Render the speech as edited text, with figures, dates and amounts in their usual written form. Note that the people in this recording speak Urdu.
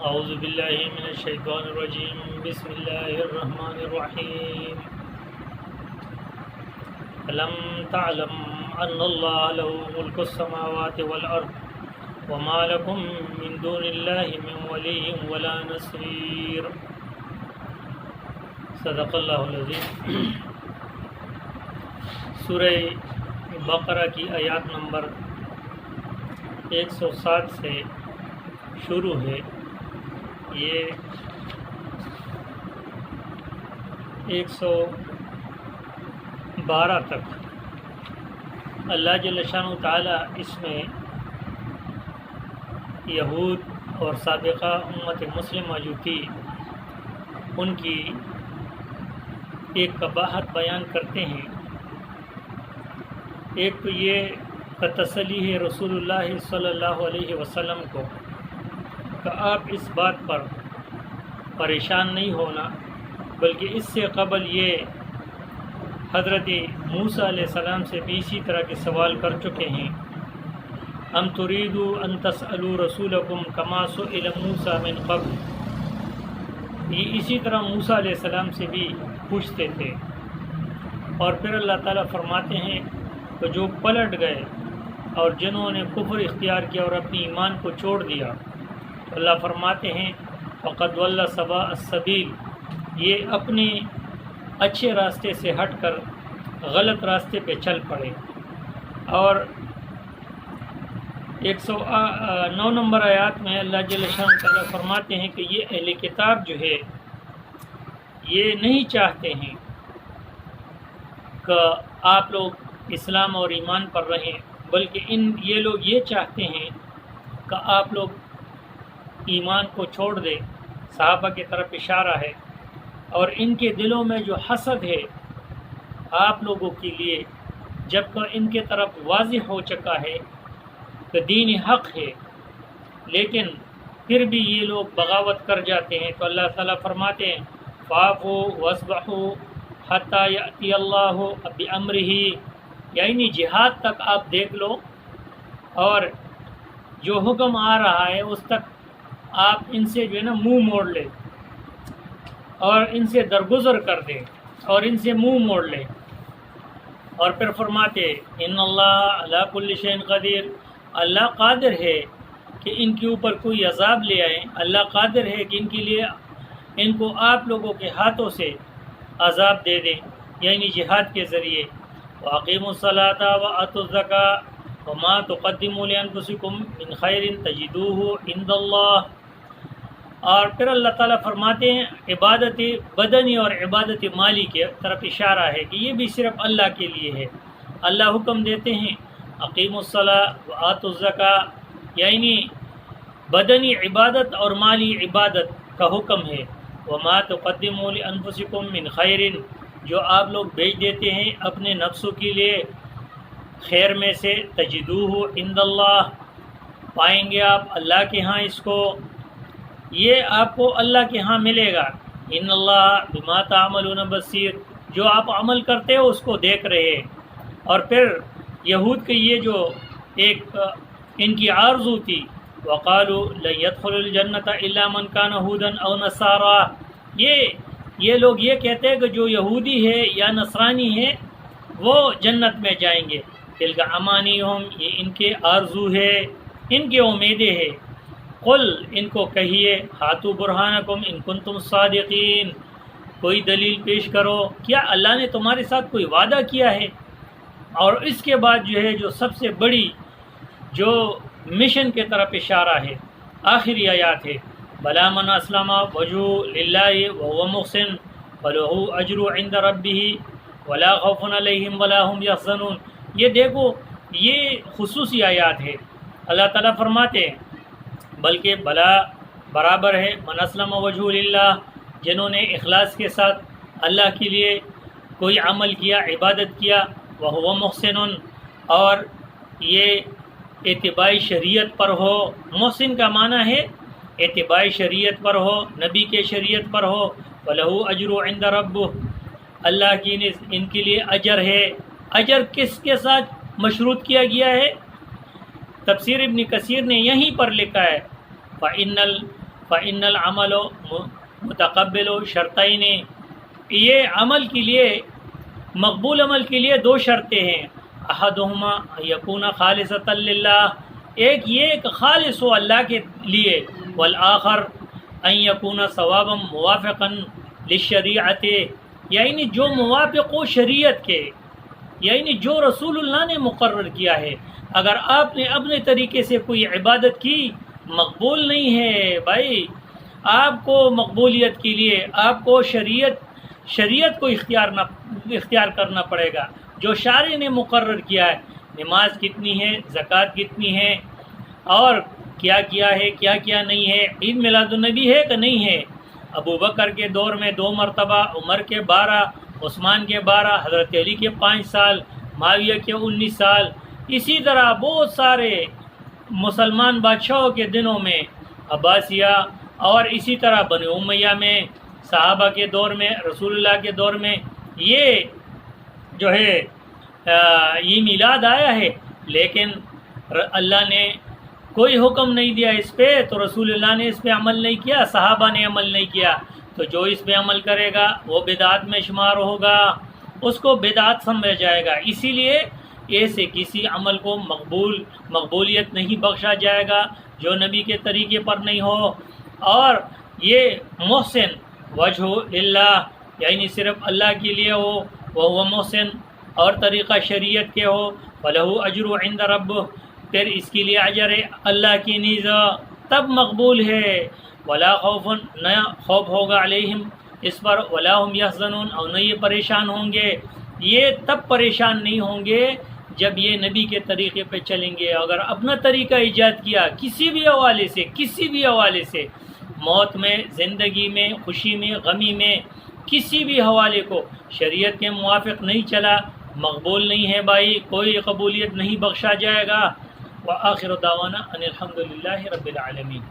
اعوذ باللہ من الشیطان الرجیم بسم اللہ الرحمن الرحیم الم تعلم ان اللہ له ملک السماوات والارض وما لکم من دون اللہ من ولی ولا نصیر صدق اللہ العظیم۔ سورہ بقرہ کی آیات نمبر 107 سے شروع ہے۔ یہ 112 تک اللہ جل شانہ تعالیٰ اس میں یہود اور سابقہ امت مسلمہ جو تھی ان کی ایک قباحت بیان کرتے ہیں۔ ایک تو یہ کا تسلی ہے رسول اللہ صلی اللہ علیہ وسلم کو کہ آپ اس بات پر پریشان نہیں ہونا، بلکہ اس سے قبل یہ حضرت موسیٰ علیہ السلام سے بھی اسی طرح کے سوال کر چکے ہیں۔ ام تریدوا ان تسألوا رسولکم کما سئل موسیٰ من قبل، یہ اسی طرح موسیٰ علیہ السلام سے بھی پوچھتے تھے۔ اور پھر اللہ تعالیٰ فرماتے ہیں کہ جو پلٹ گئے اور جنہوں نے کفر اختیار کیا اور اپنی ایمان کو چھوڑ دیا، اللہ فرماتے ہیں فقد ضل سواء السبیل، یہ اپنے اچھے راستے سے ہٹ کر غلط راستے پہ چل پڑے۔ اور 109 نمبر آیات میں اللہ جل شانہ تعالیٰ فرماتے ہیں کہ یہ اہل کتاب جو ہے یہ نہیں چاہتے ہیں کہ آپ لوگ اسلام اور ایمان پر رہیں، بلکہ یہ لوگ یہ چاہتے ہیں کہ آپ لوگ ایمان کو چھوڑ دے۔ صحابہ کی طرف اشارہ ہے، اور ان کے دلوں میں جو حسد ہے آپ لوگوں کے لیے، جب کہ ان کے طرف واضح ہو چکا ہے کہ دین حق ہے، لیکن پھر بھی یہ لوگ بغاوت کر جاتے ہیں۔ تو اللہ تعالیٰ فرماتے ہیں فاعفوا واصبحوا حتی یأتی اللہ بامرہ، یعنی جہاد تک آپ دیکھ لو، اور جو حکم آ رہا ہے اس تک آپ ان سے جو ہے نا منہ موڑ لے، اور ان سے درگزر کر دے، اور ان سے منہ موڑ لے۔ اور پھر فرماتے ان اللہ علی کل شیء قدیر، اللہ قادر ہے کہ ان کے اوپر کوئی عذاب لے آئیں، اللہ قادر ہے کہ ان کو آپ لوگوں کے ہاتھوں سے عذاب دے دیں، یعنی جہاد کے ذریعے۔ وَأَقِيمُوا الصَّلَاةَ وَآتُوا الزَّكَاةَ وَمَا تُقَدِّمُوا لِأَنفُسِكُم مِّنْ خَيْرٍ تَجِدُوهُ عِندَ اللَّهِ۔ اور پھر اللہ تعالیٰ فرماتے ہیں عبادت بدنی اور عبادت مالی کے طرف اشارہ ہے کہ یہ بھی صرف اللہ کے لیے ہے۔ اللہ حکم دیتے ہیں اقیموا الصلاۃ وآتوا الزکاۃ، یعنی بدنی عبادت اور مالی عبادت کا حکم ہے۔ وما تقدموا لانفسکم من خیر، جو آپ لوگ بیچ دیتے ہیں اپنے نفسوں کے لیے خیر میں سے، تجدوہ عند اللہ، پائیں گے آپ اللہ کے ہاں اس کو، یہ آپ کو اللہ کے ہاں ملے گا۔ ان اللہ بما تعملون بصیر، جو آپ عمل کرتے ہو اس کو دیکھ رہے ہیں۔ اور پھر یہود کے یہ جو ایک ان کی آرزو تھی، وقالوا لن يدخل الجنۃ الا من كان هودا او نصارى، یہ لوگ یہ کہتے ہیں کہ جو یہودی ہے یا نصرانی ہے وہ جنت میں جائیں گے۔ تلک امانیہم، یہ ان کے آرزو ہے، ان کی امیدیں ہے۔ قل، ان کو کہیے ہاتوا برہانکم ان کنتم صادقین، کوئی دلیل پیش کرو، کیا اللہ نے تمہارے ساتھ کوئی وعدہ کیا ہے؟ اور اس کے بعد جو ہے جو سب سے بڑی جو مشن کے طرف اشارہ ہے، آخری آیات ہے بلا من اسلم وجهه للہ وهو محسن فلہ اجر عند ربہ ولا خوف علیہم ولا هم یحزنون۔ یہ دیکھو، یہ خصوصی آیات ہے۔ اللہ تعالیٰ فرماتے ہیں بلکہ بلا برابر ہے من اسلم وجهه للہ، جنہوں نے اخلاص کے ساتھ اللہ کے لیے کوئی عمل کیا، عبادت کیا، وهو محسن، اور یہ اتباع شریعت پر ہو۔ محسن کا معنی ہے اتباع شریعت پر ہو، نبی کے شریعت پر ہو۔ وَلَهُ أَجْرُ عِنْدَ رَبُّهُ، اللہ کی ان کے لیے اجر ہے۔ اجر کس کے ساتھ مشروط کیا گیا ہے؟ تفسیر ابن کثیر نے یہیں پر لکھا ہے فَإِنَّ فإن العمل متقبل شرطین، یہ عمل کے لیے، مقبول عمل کے لیے دو شرطیں ہیں، احدہما یکون خالصۃ للہ، ایک یہ کہ خالص ہو اللہ کے لیے، والآخر ان یکون ثوابا موافقا للشریعت، یعنی جو موافق ہو شریعت کے، یعنی جو رسول اللہ نے مقرر کیا ہے۔ اگر آپ نے اپنے طریقے سے کوئی عبادت کی، مقبول نہیں ہے بھائی۔ آپ کو مقبولیت کے لیے آپ کو شریعت کو اختیار کرنا پڑے گا، جو شارع نے مقرر کیا ہے۔ نماز کتنی ہے، زکوٰۃ کتنی ہے، اور کیا کیا ہے، کیا کیا نہیں ہے، عید میلاد النبی ہے کہ نہیں ہے۔ ابو بکر کے دور میں 2 مرتبہ، عمر کے 12، عثمان کے 12، حضرت علی کے 5 سال، معاویہ کے 19 سال، اسی طرح بہت سارے مسلمان بادشاہوں کے دنوں میں، عباسیہ اور اسی طرح بنی امیہ میں، صحابہ کے دور میں، رسول اللہ کے دور میں، یہ جو ہے یہ میلاد آیا ہے، لیکن اللہ نے کوئی حکم نہیں دیا اس پہ، تو رسول اللہ نے اس پہ عمل نہیں کیا، صحابہ نے عمل نہیں کیا، تو جو اس پہ عمل کرے گا وہ بدعت میں شمار ہوگا، اس کو بدعت سمجھا جائے گا۔ اسی لیے ایسے کسی عمل کو مقبولیت نہیں بخشا جائے گا جو نبی کے طریقے پر نہیں ہو، اور یہ محسن وجہ اللہ، یعنی صرف اللہ کے لیے ہو، وہ محسن، اور طریقہ شریعت کے ہو، فَلَهُ أَجْرُ عِنْدَ رَبِّهِ، پھر اس کے لیے اجر ہے اللہ کی نیز، تب مقبول ہے۔ وَلَا خَوْفٌ، نہ خوف ہوگا علیہم اس پر، وَلَا هُمْ يَحْزَنُونَ، اور نہ یہ پریشان ہوں گے۔ یہ تب پریشان نہیں ہوں گے جب یہ نبی کے طریقے پہ چلیں گے۔ اگر اپنا طریقہ ایجاد کیا کسی بھی حوالے سے، موت میں، زندگی میں، خوشی میں، غمی میں، کسی بھی حوالے کو شریعت کے موافق نہیں چلا، مقبول نہیں ہے بھائی، کوئی قبولیت نہیں بخشا جائے گا۔ وآخر دعوانا ان الحمد للہ رب العالمین۔